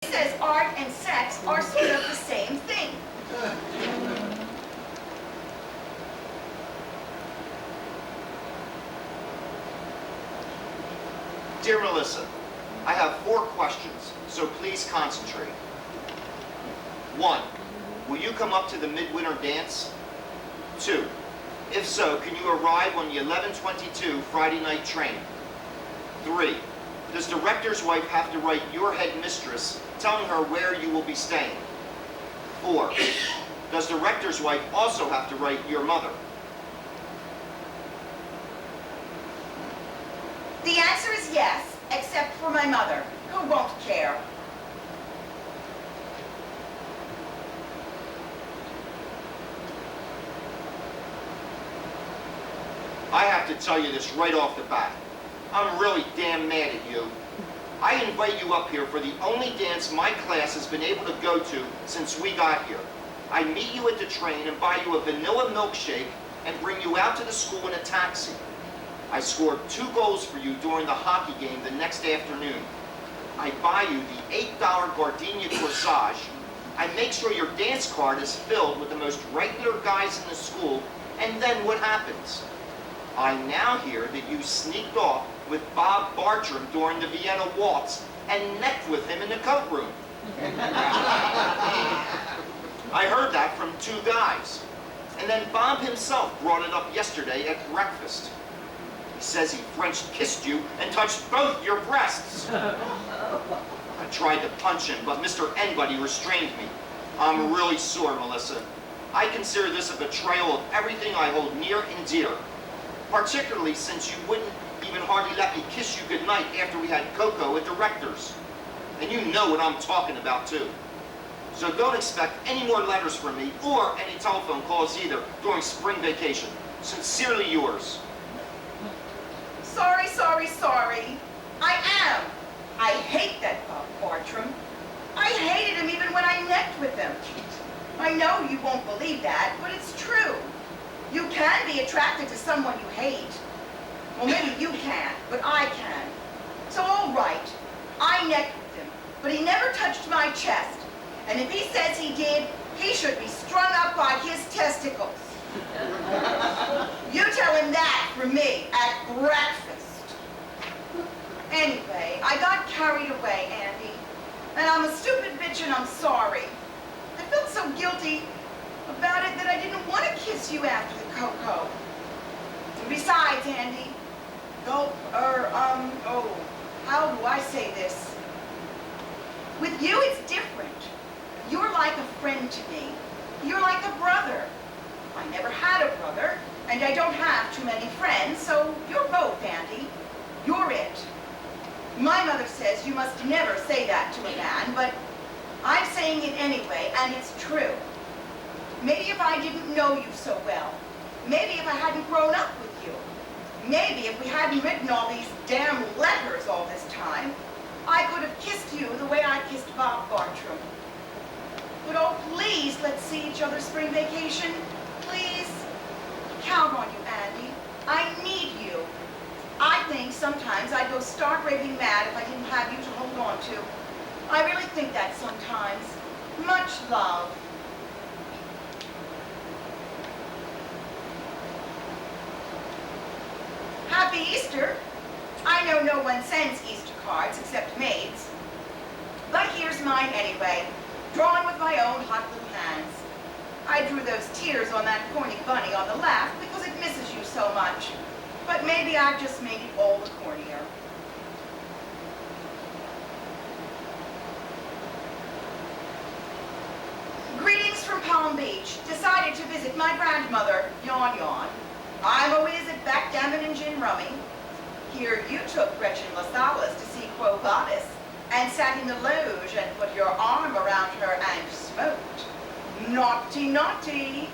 says art and sex are sort of the same thing. Dear Melissa, I have 4 questions, so please concentrate. 1. Will you come up to the midwinter dance? 2. If so, can you arrive on the 11:22 Friday night train? 3. Does the rector's wife have to write your head mistress telling her where you will be staying? 4. Does the rector's wife also have to write your mother? The answer is yes, except for my mother, who won't care. I have to tell you this right off the bat. I'm really damn mad at you. I invite you up here for the only dance my class has been able to go to since we got here. I meet you at the train and buy you a vanilla milkshake and bring you out to the school in a taxi. I scored 2 goals for you during the hockey game the next afternoon. I buy you the $8 gardenia corsage. I make sure your dance card is filled with the most regular guys in the school, and then what happens? I now hear that you sneaked off with Bob Bartram during the Vienna Waltz and necked with him in the coat room. I heard that from 2 guys. And then Bob himself brought it up yesterday at breakfast. He says he French kissed you and touched both your breasts. I tried to punch him, but Mr. Anybody restrained me. I'm really sore, Melissa. I consider this a betrayal of everything I hold near and dear. Particularly since you wouldn't even hardly let me kiss you goodnight after we had cocoa at the rector's. And you know what I'm talking about, too. So don't expect any more letters from me or any telephone calls either during spring vacation. Sincerely yours. Sorry, sorry, sorry. I am. I hate that Bob Bartram. I hated him even when I necked with him. I know you won't believe that, but it's true. You can be attracted to someone you hate. Well, maybe you can't, but I can. So all right, I necked with him, but he never touched my chest. And if he says he did, he should be strung up by his testicles. You tell him that from me at breakfast. Anyway, I got carried away, Andy. And I'm a stupid bitch and I'm sorry. I felt so guilty about it that I didn't want to kiss you after the cocoa. And besides, Andy, how do I say this? With you, it's different. You're like a friend to me. You're like a brother. I never had a brother, and I don't have too many friends, so you're both, Andy. You're it. My mother says you must never say that to a man, but I'm saying it anyway, and it's true. Maybe if I didn't know you so well. Maybe if I hadn't grown up with you. Maybe if we hadn't written all these damn letters all this time, I could have kissed you the way I kissed Bob Bartram. But oh, please, let's see each other spring vacation. Please. Count on you, Andy. I need you. I think sometimes I'd go stark raving mad if I didn't have you to hold on to. I really think that sometimes. Much love. Happy Easter. I know no one sends Easter cards except maids. But here's mine anyway, drawn with my own hot little hands. I drew those tears on that corny bunny on the left because it misses you so much. But maybe I've just made it all the cornier. Greetings from Palm Beach. Decided to visit my grandmother, yawn yawn. I'm a whiz at backgammon and gin rummy. Here you took Gretchen LaSalas to see Quo Vadis and sat in the loge and put your arm around her and smoked. Naughty, naughty.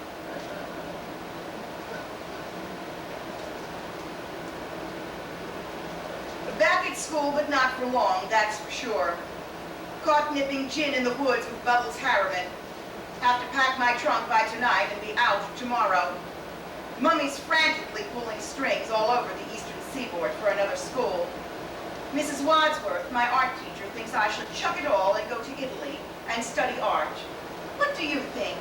Back at school, but not for long, that's for sure. Caught nipping gin in the woods with Bubbles Harriman. Have to pack my trunk by tonight and be out tomorrow. Mummy's frantically pulling strings all over the eastern seaboard for another school. Mrs. Wadsworth, my art teacher, thinks I should chuck it all and go to Italy and study art. What do you think?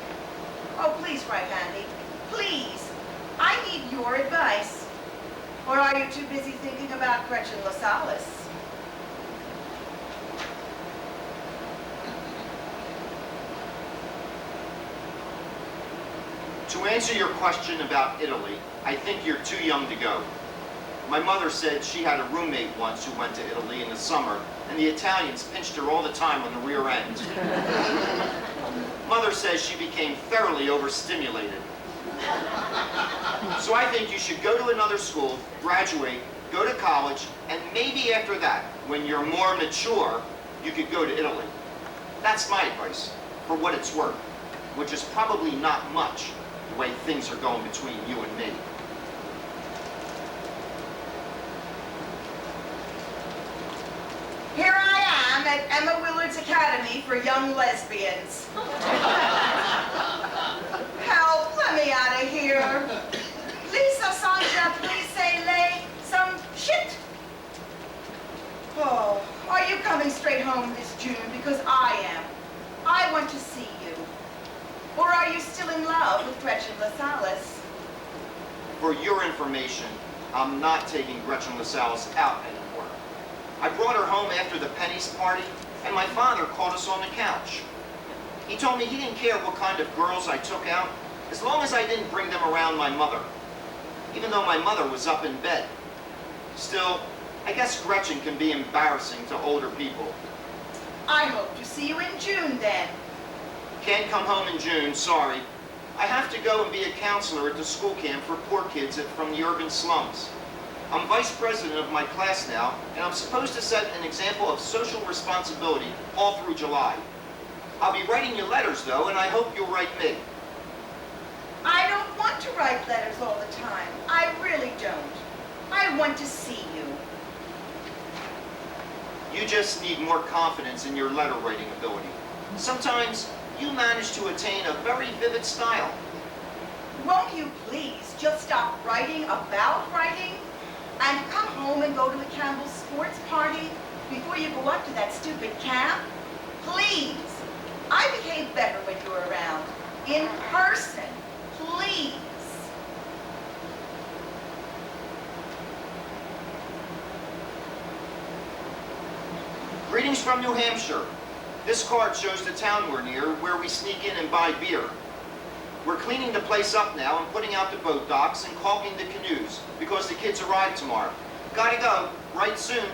Oh, please write, Andy. Please. I need your advice. Or are you too busy thinking about Gretchen LaSalle? To answer your question about Italy, I think you're too young to go. My mother said she had a roommate once who went to Italy in the summer, and the Italians pinched her all the time on the rear end. Mother says she became thoroughly overstimulated. So I think you should go to another school, graduate, go to college, and maybe after that, when you're more mature, you could go to Italy. That's my advice, for what it's worth, which is probably not much, the way things are going between you and me. Here I am at Emma Willard's Academy for Young Lesbians. Help, let me out of here. Lisa Sanja, please say lay some shit. Oh, are you coming straight home this June? Because I am. I want to see you. Or are you still in love with Gretchen LaSalle? For your information, I'm not taking Gretchen LaSalle out anymore. I brought her home after the Penny's party, and my father caught us on the couch. He told me he didn't care what kind of girls I took out, as long as I didn't bring them around my mother, even though my mother was up in bed. Still, I guess Gretchen can be embarrassing to older people. I hope to see you in June then. Can't come home in June, sorry. I have to go and be a counselor at the school camp for poor kids from the urban slums. I'm vice president of my class now, and I'm supposed to set an example of social responsibility all through July. I'll be writing you letters, though, and I hope you'll write me. I don't want to write letters all the time. I really don't. I want to see you. You just need more confidence in your letter writing ability. Sometimes you manage to attain a very vivid style. Won't you please just stop writing about writing and come home and go to the Campbell sports party before you go up to that stupid camp? Please. I behave better when you're around. In person. Please. Greetings from New Hampshire. This card shows the town we're near, where we sneak in and buy beer. We're cleaning the place up now and putting out the boat docks and caulking the canoes because the kids arrive tomorrow. Gotta go, right soon.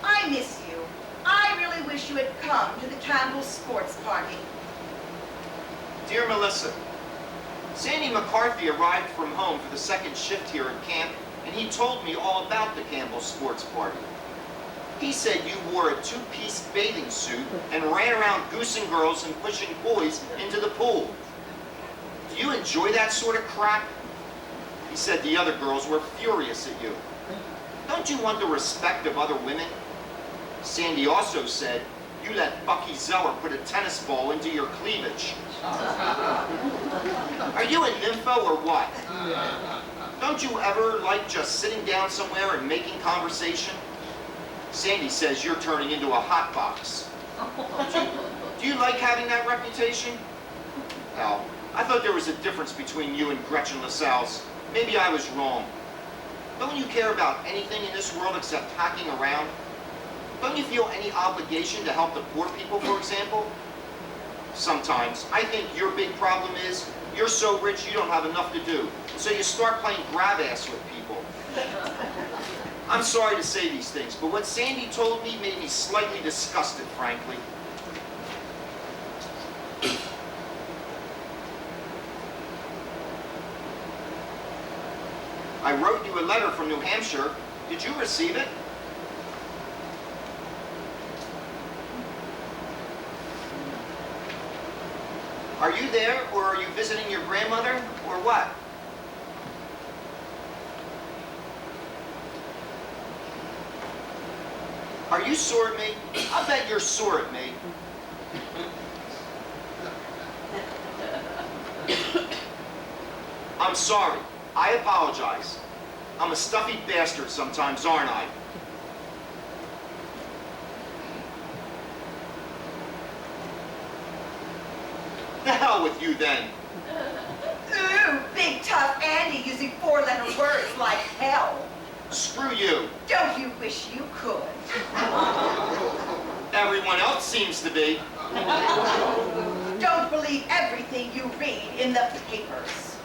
I miss you. I really wish you had come to the Campbell sports party. Dear Melissa, Sandy McCarthy arrived from home for the second shift here at camp, and he told me all about the Campbell sports party. He said you wore a two-piece bathing suit and ran around goosing girls and pushing boys into the pool. Do you enjoy that sort of crap? He said the other girls were furious at you. Don't you want the respect of other women? Sandy also said you let Bucky Zeller put a tennis ball into your cleavage. Are you a nympho or what? Don't you ever like just sitting down somewhere and making conversation? Sandy says you're turning into a hot box. Do you like having that reputation? Al, I thought there was a difference between you and Gretchen LaSalle. Maybe I was wrong. Don't you care about anything in this world except hacking around? Don't you feel any obligation to help the poor people, for example? Sometimes. I think your big problem is you're so rich you don't have enough to do. So you start playing grab ass with people. I'm sorry to say these things, but what Sandy told me made me slightly disgusted, frankly. I wrote you a letter from New Hampshire. Did you receive it? Are you there, or are you visiting your grandmother, or what? Are you sore at me? I'll bet you're sore at me. I'm sorry. I apologize. I'm a stuffy bastard sometimes, aren't I? The hell with you then. Ooh, big tough Andy using four-letter words like hell. Screw you. Don't you wish you could? Everyone else seems to be. Don't believe everything you read in the papers.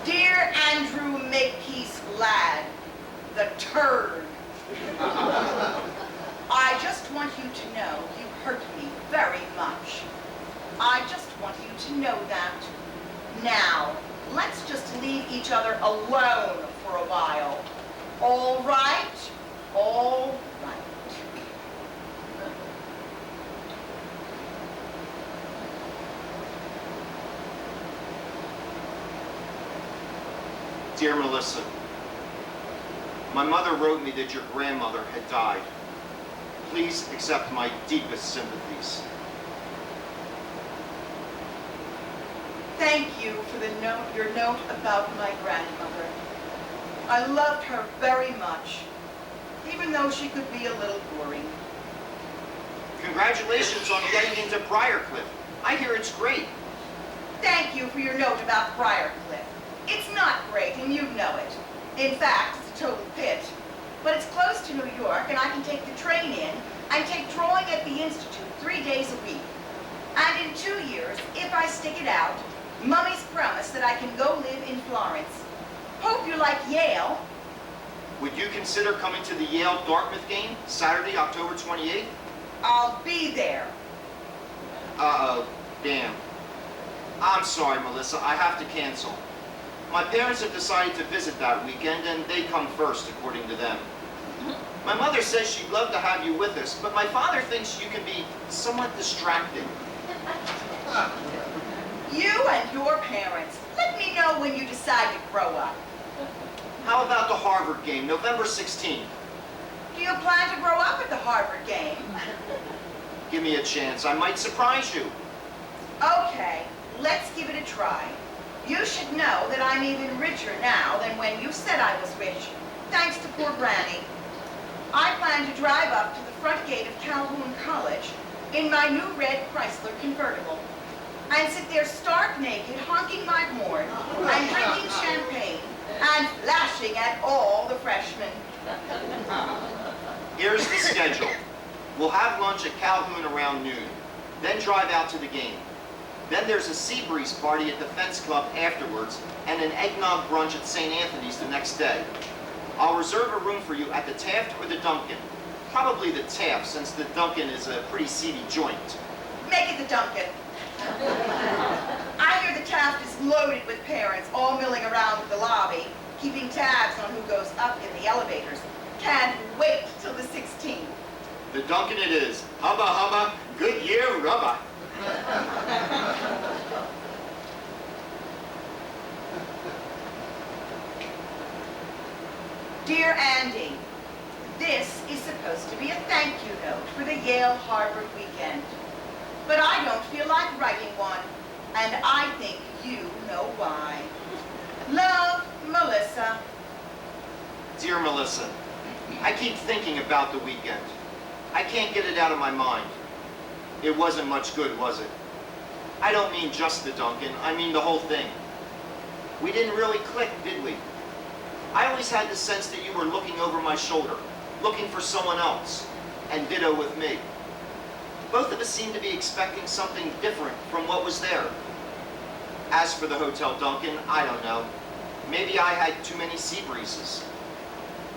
Dear Andrew Makepeace Ladd, the turd. I just want you to know you hurt me very much. I just want you to know that. Now, let's just leave each other alone for a while. All right? All right. Dear Melissa, my mother wrote me that your grandmother had died. Please accept my deepest sympathies. Thank you for your note about my grandmother. I loved her very much, even though she could be a little boring. Congratulations on getting into Briarcliff. I hear it's great. Thank you for your note about Briarcliff. It's not great, and you know it. In fact, it's a total pit. But it's close to New York, and I can take the train in and take drawing at the Institute 3 days a week. And in 2 years, if I stick it out, Mummy's promised that I can go live in Florence. Hope you like Yale. Would you consider coming to the Yale-Dartmouth game, Saturday, October 28th? I'll be there. Uh-oh, damn. I'm sorry, Melissa, I have to cancel. My parents have decided to visit that weekend, and they come first, according to them. My mother says she'd love to have you with us, but my father thinks you can be somewhat distracting. You and your parents. Let me know when you decide to grow up. How about the Harvard game, November 16th? Do you plan to grow up at the Harvard game? Give me a chance. I might surprise you. Okay, let's give it a try. You should know that I'm even richer now than when you said I was rich, thanks to poor Granny. I plan to drive up to the front gate of Calhoun College in my new red Chrysler convertible and sit there stark naked, honking my horn and drinking champagne and flashing at all the freshmen. Here's the schedule. We'll have lunch at Calhoun around noon, then drive out to the game. Then there's a sea breeze party at the Fence Club afterwards, and an eggnog brunch at St. Anthony's the next day. I'll reserve a room for you at the Taft or the Duncan. Probably the Taft, since the Duncan is a pretty seedy joint. Make it the Duncan. I hear the Taft is loaded with parents all milling around the lobby, keeping tabs on who goes up in the elevators. Can't wait till the 16th. The Duncan it is. Hubba hubba, good year rubber. Dear Andy, this is supposed to be a thank you note for the Yale-Harvard weekend. But I don't feel like writing one, and I think you know why. Love, Melissa. Dear Melissa, I keep thinking about the weekend. I can't get it out of my mind. It wasn't much good, was it? I don't mean just the Duncan, I mean the whole thing. We didn't really click, did we? I always had the sense that you were looking over my shoulder, looking for someone else, and ditto with me. Both of us seemed to be expecting something different from what was there. As for the Hotel Duncan, I don't know. Maybe I had too many sea breezes.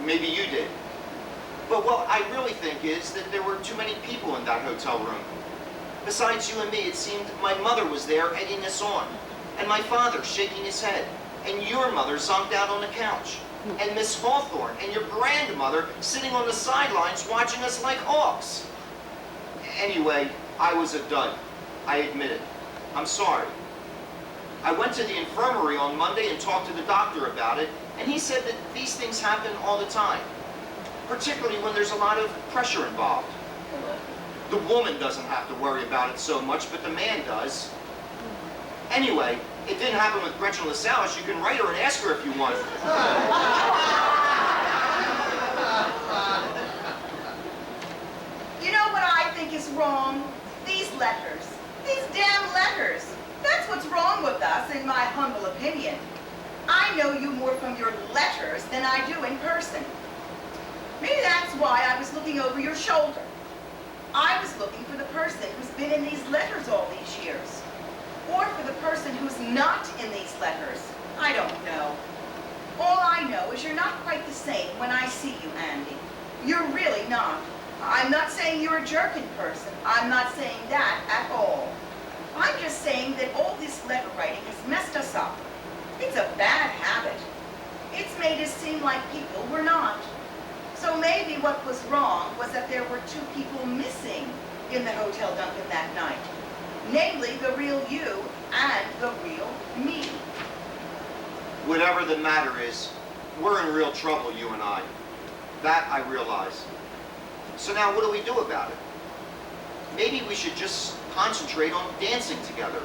Maybe you did. But what I really think is that there were too many people in that hotel room. Besides you and me, it seemed my mother was there egging us on, and my father shaking his head, and your mother zonked out on the couch, and Miss Hawthorne and your grandmother sitting on the sidelines watching us like hawks. Anyway, I was a dud. I admit it. I'm sorry. I went to the infirmary on Monday and talked to the doctor about it, and he said that these things happen all the time, particularly when there's a lot of pressure involved. The woman doesn't have to worry about it so much, but the man does. Anyway, it didn't happen with Gretchen LaSalle. You can write her and ask her if you want. than I do in person. Maybe that's why I was looking over your shoulder. I was looking for the person who's been in these letters all these years. Or for the person who's not in these letters. I don't know. All I know is you're not quite the same when I see you, Andy. You're really not. I'm not saying you're a jerk in person. I'm not saying that at all. I'm just saying that all this letter writing has messed us up. It's a bad habit. It's made us seem like people we're not. So maybe what was wrong was that there were two people missing in the Hotel Duncan that night. Namely, the real you and the real me. Whatever the matter is, we're in real trouble, you and I. That I realize. So now what do we do about it? Maybe we should just concentrate on dancing together.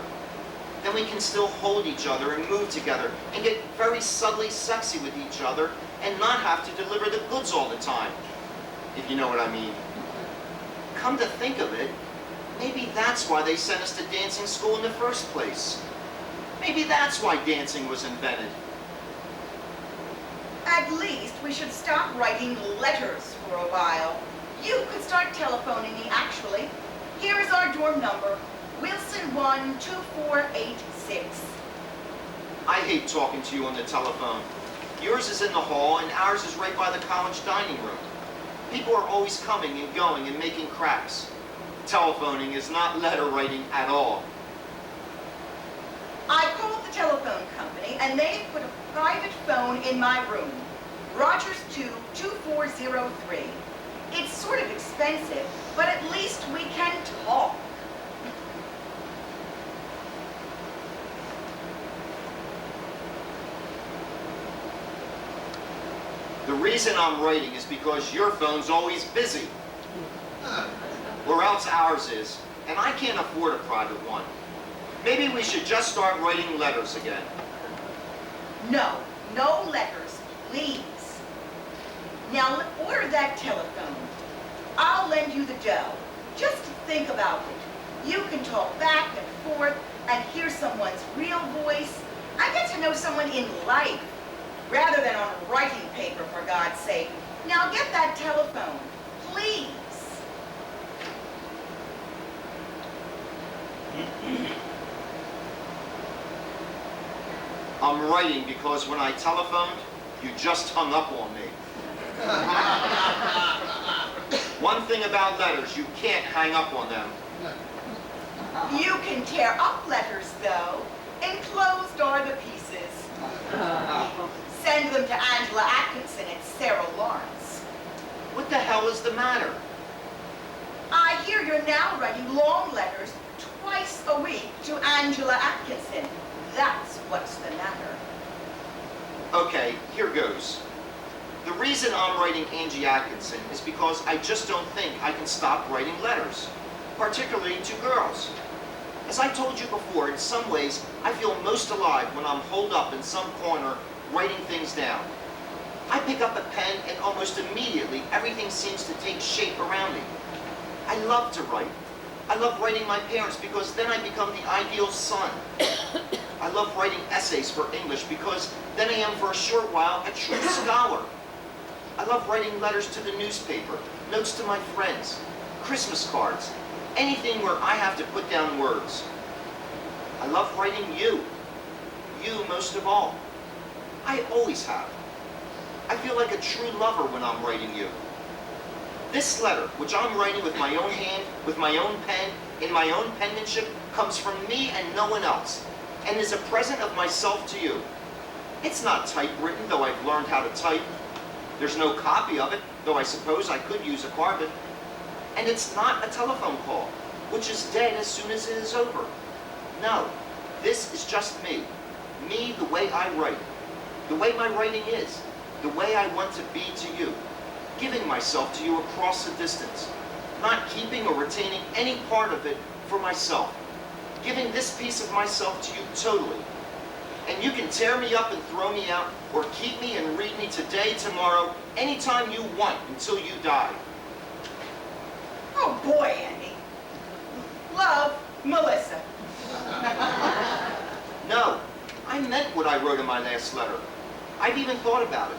Then we can still hold each other and move together and get very subtly sexy with each other and not have to deliver the goods all the time, if you know what I mean. Come to think of it, maybe that's why they sent us to dancing school in the first place. Maybe that's why dancing was invented. At least we should stop writing letters for a while. You could start telephoning me, actually. Here is our dorm number, Wilson 12486. I hate talking to you on the telephone. Yours is in the hall and ours is right by the college dining room. People are always coming and going and making cracks. Telephoning is not letter writing at all. I called the telephone company and they put a private phone in my room. Rogers 2 2403. It's sort of expensive, but at least we can talk. The reason I'm writing is because your phone's always busy. Or else ours is, and I can't afford a private one. Maybe we should just start writing letters again. No, no letters, please. Now order that telephone. I'll lend you the dough. Just think about it. You can talk back and forth and hear someone's real voice. I get to know someone in life rather than on writing paper, for God's sake. Now get that telephone, please. I'm writing because when I telephoned, you just hung up on me. One thing about letters, you can't hang up on them. You can tear up letters, though. Enclosed are the pieces. Send them to Angela Atkinson and Sarah Lawrence. What the hell is the matter? I hear you're now writing long letters twice a week to Angela Atkinson. That's what's the matter. Okay, here goes. The reason I'm writing Angie Atkinson is because I just don't think I can stop writing letters, particularly to girls. As I told you before, in some ways, I feel most alive when I'm holed up in some corner writing things down. I pick up a pen and almost immediately everything seems to take shape around me. I love to write. I love writing my parents because then I become the ideal son. I love writing essays for English because then I am for a short while a true scholar. I love writing letters to the newspaper, notes to my friends, Christmas cards, anything where I have to put down words. I love writing you most of all. I always have. I feel like a true lover when I'm writing you. This letter, which I'm writing with my own hand, with my own pen, in my own penmanship, comes from me and no one else, and is a present of myself to you. It's not typewritten, though I've learned how to type. There's no copy of it, though I suppose I could use a carbon. And it's not a telephone call, which is dead as soon as it is over. No, this is just me. Me the way I write. The way my writing is. The way I want to be to you. Giving myself to you across the distance. Not keeping or retaining any part of it for myself. Giving this piece of myself to you totally. And you can tear me up and throw me out, or keep me and read me today, tomorrow, anytime you want, until you die. Oh boy, Andy. Love, Melissa. No, I meant what I wrote in my last letter. I've even thought about it.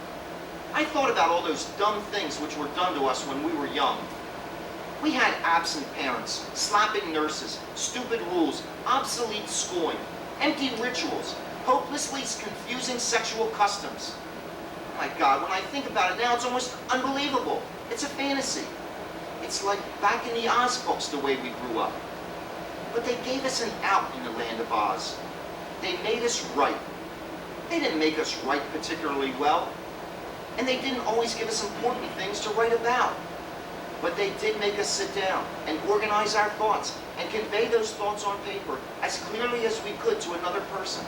I thought about all those dumb things which were done to us when we were young. We had absent parents, slapping nurses, stupid rules, obsolete schooling, empty rituals, hopelessly confusing sexual customs. My God, when I think about it now, it's almost unbelievable. It's a fantasy. It's like back in the Oz books, the way we grew up. But they gave us an out in the land of Oz. They made us right. They didn't make us write particularly well, and they didn't always give us important things to write about. But they did make us sit down and organize our thoughts and convey those thoughts on paper as clearly as we could to another person.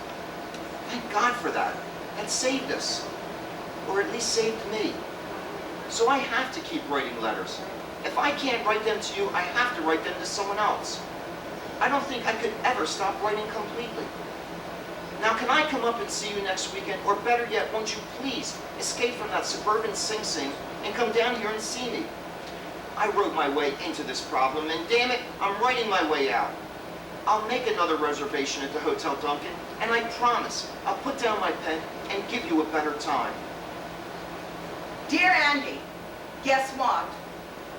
Thank God for that. That saved us, or at least saved me. So I have to keep writing letters. If I can't write them to you, I have to write them to someone else. I don't think I could ever stop writing completely. Now, can I come up and see you next weekend? Or better yet, won't you please escape from that suburban Sing Sing and come down here and see me? I wrote my way into this problem, and damn it, I'm writing my way out. I'll make another reservation at the Hotel Duncan, and I promise I'll put down my pen and give you a better time. Dear Andy, guess what?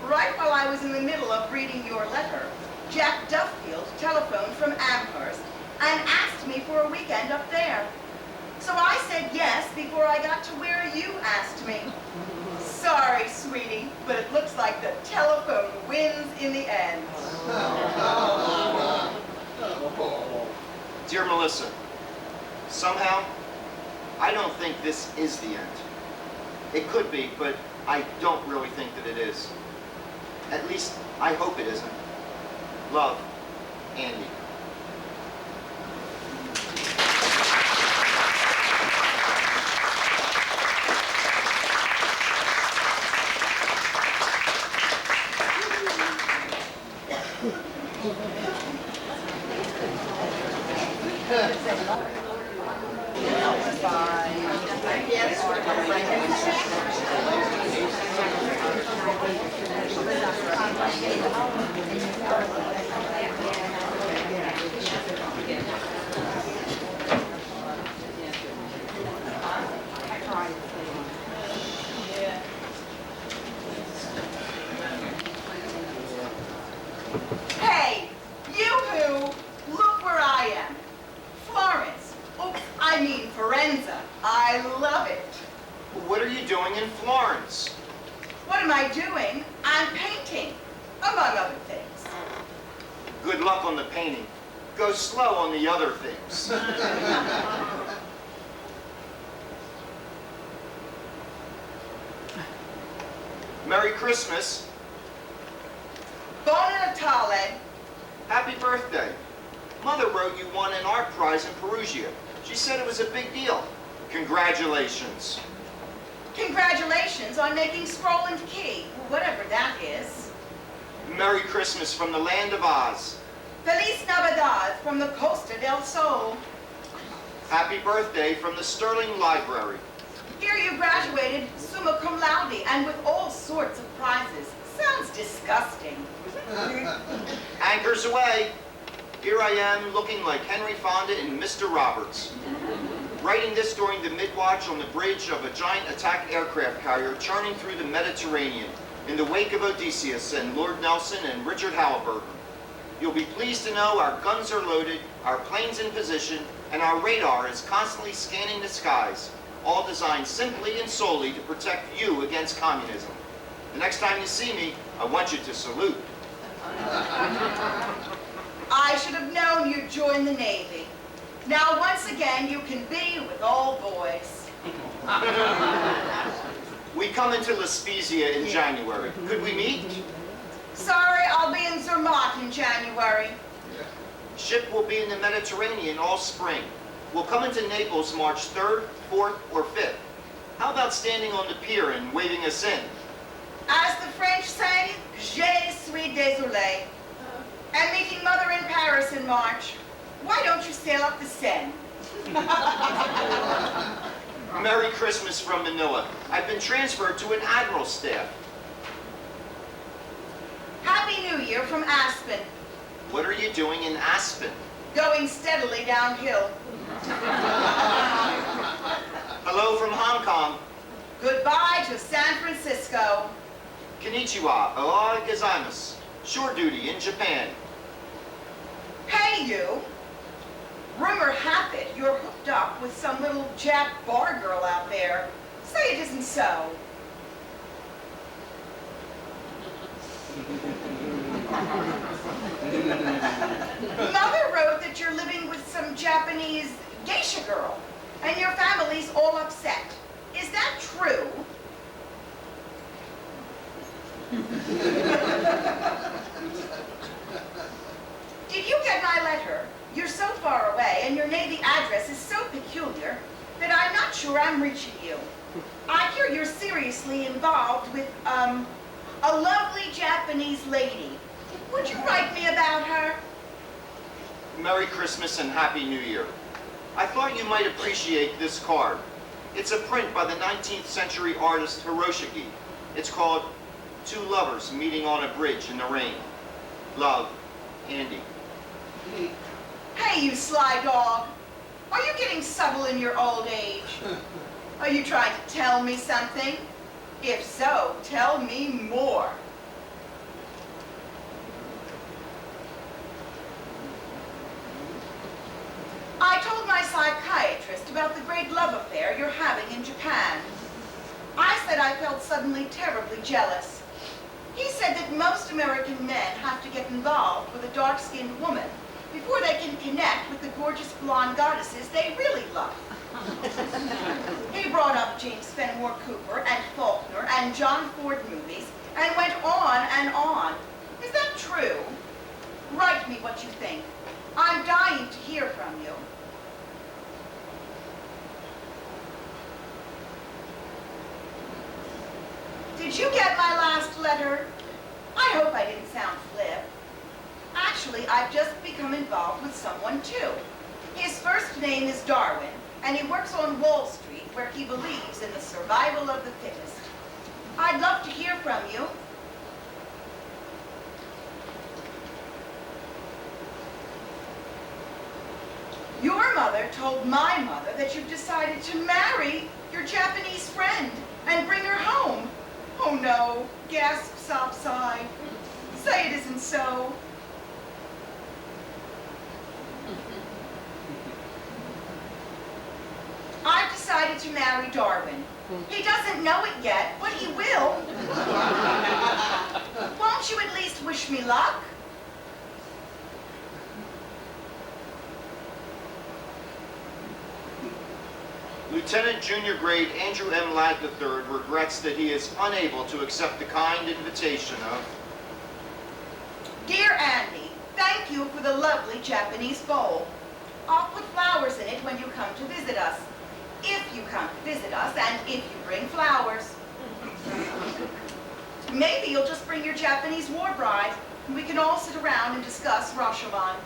Right while I was in the middle of reading your letter, Jack Duffield telephoned from Amherst and asked me for a weekend up there. So I said yes before I got to where you asked me. Sorry, sweetie, but it looks like the telephone wins in the end. Dear Melissa, somehow, I don't think this is the end. It could be, but I don't really think that it is. At least, I hope it isn't. Love, Andy. Hey, you who? Look where I am. Florence. Oops, I mean Firenze. I love it. What are you doing in Florence? What am I doing? I'm painting, among other things. Good luck on the painting. Go slow on the other things. Merry Christmas. Buon Natale. Happy birthday. Mother wrote you won an art prize in Perugia. She said it was a big deal. Congratulations. Congratulations on making Scrolland Key, whatever that is. Merry Christmas from the land of Oz. Feliz Navidad from the Costa del Sol. Happy birthday from the Sterling Library. Here you graduated summa cum laude and with all sorts of prizes. Sounds disgusting. Anchors away. Here I am looking like Henry Fonda in Mr. Roberts. Writing this during the midwatch on the bridge of a giant attack aircraft carrier churning through the Mediterranean in the wake of Odysseus and Lord Nelson and Richard Halliburton. You'll be pleased to know our guns are loaded, our planes in position, and our radar is constantly scanning the skies, all designed simply and solely to protect you against communism. The next time you see me, I want you to salute. I should have known you'd join the Navy. Now, once again, you can be with all boys. We come into La Spezia in January. Could we meet? Sorry, I'll be in Zermatt in January. Ship will be in the Mediterranean all spring. We'll come into Naples March 3rd, 4th, or 5th. How about standing on the pier and waving us in? As the French say, je suis désolé. And meeting Mother in Paris in March. Why don't you sail up the Seine? Merry Christmas from Manila. I've been transferred to an admiral's staff. Happy New Year from Aspen. What are you doing in Aspen? Going steadily downhill. Hello from Hong Kong. Goodbye to San Francisco. Konnichiwa, aloha gozaimasu. Shore duty in Japan. Hey, you. Rumor hath it you're hooked up with some little Jap bar girl out there. Say it isn't so. Mother wrote that you're living with some Japanese geisha girl, and your family's all upset. Is that true? Did you get my letter? You're so far away, and your Navy address is so peculiar that I'm not sure I'm reaching you. I hear you're seriously involved with, a lovely Japanese lady. Would you write me about her? Merry Christmas and Happy New Year. I thought you might appreciate this card. It's a print by the 19th century artist Hiroshige. It's called Two Lovers Meeting on a Bridge in the Rain. Love, Andy. Hey, you sly dog. Are you getting subtle in your old age? Are you trying to tell me something? If so, tell me more. I told my psychiatrist about the great love affair you're having in Japan. I said I felt suddenly terribly jealous. He said that most American men have to get involved with a dark-skinned woman before they can connect with the gorgeous blonde goddesses they really love. He brought up James Fenimore Cooper and Faulkner and John Ford movies and went on and on. Is that true? Write me what you think. I'm dying to hear from you. Did you get my last letter? I hope I didn't sound flip. Actually, I've just become involved with someone too. His first name is Darwin, and he works on Wall Street where he believes in the survival of the fittest. I'd love to hear from you. Your mother told my mother that you've decided to marry your Japanese friend and bring her home. Oh no, gasp, sob, sigh. Say it isn't so. I've decided to marry Darwin. He doesn't know it yet, but he will. Won't you at least wish me luck? Lieutenant Junior Grade Andrew M. Ladd III regrets that he is unable to accept the kind invitation of... Dear Andy, thank you for the lovely Japanese bowl. I'll put flowers in it when you come to visit us. If you come to visit us, and if you bring flowers. Maybe you'll just bring your Japanese war bride, and we can all sit around and discuss Rashomon.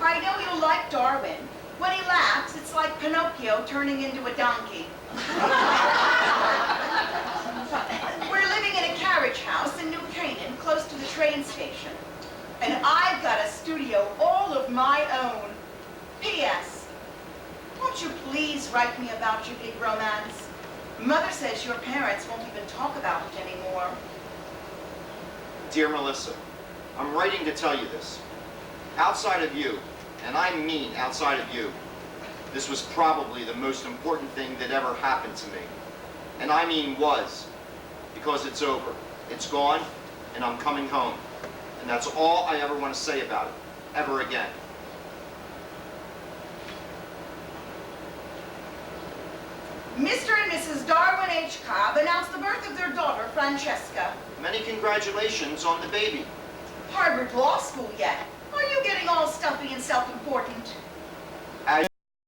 I know you'll like Darwin. When he laughs, it's like Pinocchio turning into a donkey. We're living in a carriage house in New Canaan, close to the train station. And I've got a studio all of my own. P.S. Won't you please write me about your big romance? Mother says your parents won't even talk about it anymore. Dear Melissa, I'm writing to tell you this. Outside of you, and I mean outside of you, this was probably the most important thing that ever happened to me. And I mean was, because it's over. It's gone, and I'm coming home. And that's all I ever want to say about it, ever again. Mr. and Mrs. Darwin H. Cobb announced the birth of their daughter, Francesca. Many congratulations on the baby. Harvard Law School yet? Are you getting all stuffy and self-important?